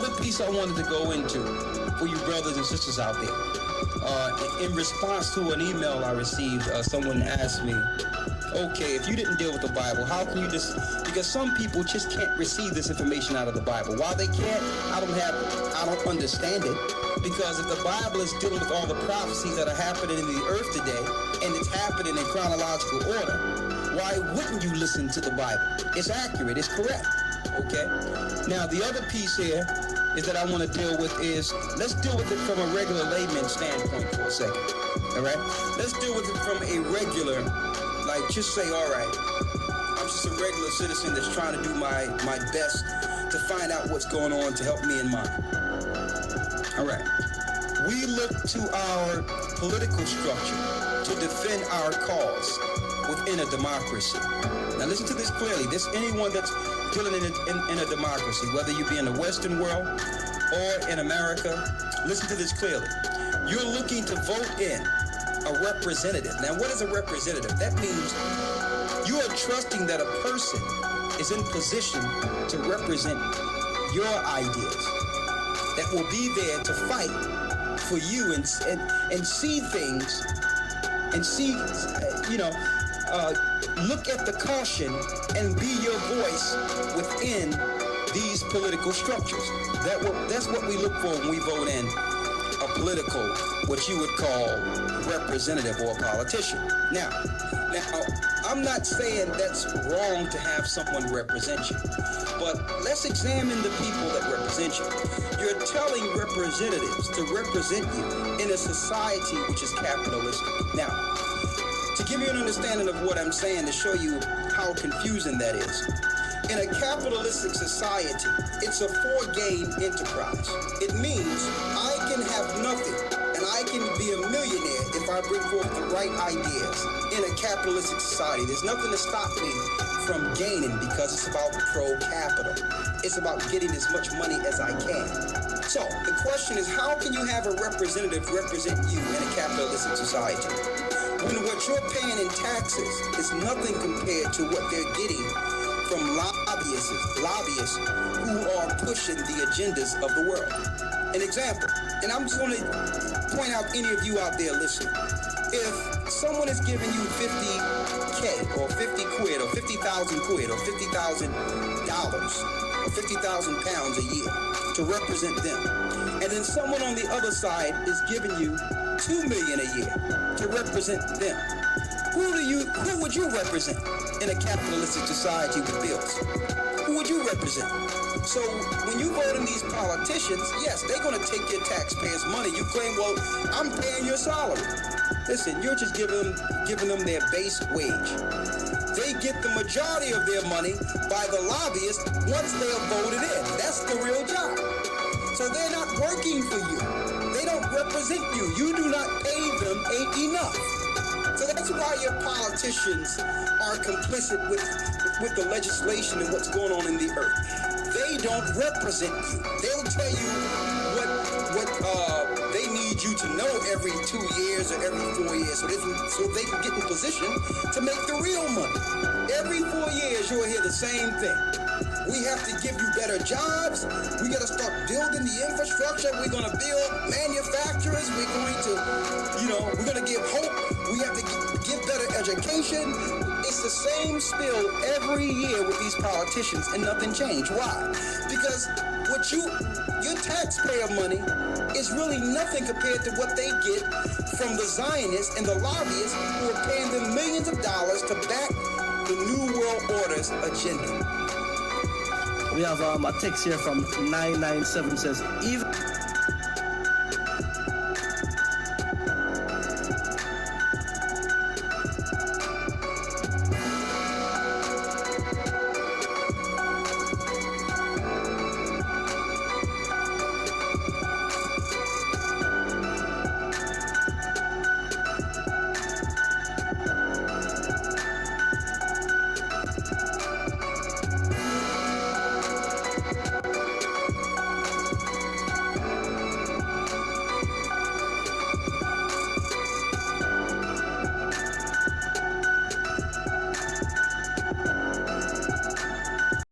other piece I wanted to go into for you brothers and sisters out there, in response to an email I received, someone asked me, okay, if you didn't deal with the Bible, how can you just, because some people just can't receive this information out of the Bible. Why they can't, I don't understand it. Because if the Bible is dealing with all the prophecies that are happening in the earth today, and it's happening in chronological order, why wouldn't you listen to the Bible? It's accurate, it's correct, okay? Now, the other piece here is that I want to deal with is, let's deal with it from a regular layman standpoint for a second, all right? Let's deal with it from a regular, like just say, all right, I'm just a regular citizen that's trying to do my best to find out what's going on to help me in mine. All right. We look to our political structure to defend our cause within a democracy. Now listen to this clearly. This anyone that's dealing in a democracy, whether you be in the Western world or in America, listen to this clearly. You're looking to vote in a representative. Now what is a representative? That means you are trusting that a person is in position to represent your ideas, that will be there to fight for you and see things and see, look at the caution and be your voice within these political structures. That's what we look for when we vote in a political, what you would call representative or a politician. Now, I'm not saying that's wrong to have someone represent you, but let's examine the people that represent you. You're telling representatives to represent you in a society which is capitalistic. Now, to give you an understanding of what I'm saying, to show you how confusing that is, in a capitalistic society, it's a for-gain enterprise. It means I can have nothing and I can be a millionaire if I bring forth the right ideas. In a capitalistic society, there's nothing to stop me from gaining because it's about pro-capital. It's about getting as much money as I can. So the question is, how can you have a representative represent you in a capitalistic society when what you're paying in taxes is nothing compared to what they're getting from lobbyists who are pushing the agendas of the world? An example, and I'm just going to point out any of you out there listening. If someone is giving you 50K or 50 quid or 50,000 quid or $50,000 or 50,000 pounds a year to represent them, and then someone on the other side is giving you 2 million a year to represent them, who would you represent in a capitalistic society with bills? Who would you represent? So when you vote in these politicians, yes, they're going to take your taxpayers' money. You claim, well, I'm paying your salary. Listen, you're just giving them their base wage. They get the majority of their money by the lobbyists once they are voted in. That's the real job. So they're not working for you. They don't represent you. You do not pay them enough. So that's why your politicians are complicit with the legislation and what's going on in the earth. They don't represent you. They'll tell you what they need you to know every 2 years or every 4 years so they can get in position to make the real money. Every 4 years you'll hear the same thing. We have to give you better jobs. We got to start building the infrastructure. We're going to build manufacturers. We're going to give hope. We have to give better education. It's the same spill every year with these politicians and nothing changed. Why? Because your taxpayer money is really nothing compared to what they get from the Zionists and the lobbyists who are paying them millions of dollars to back the New World Order's agenda. We have a text here from 997 says, even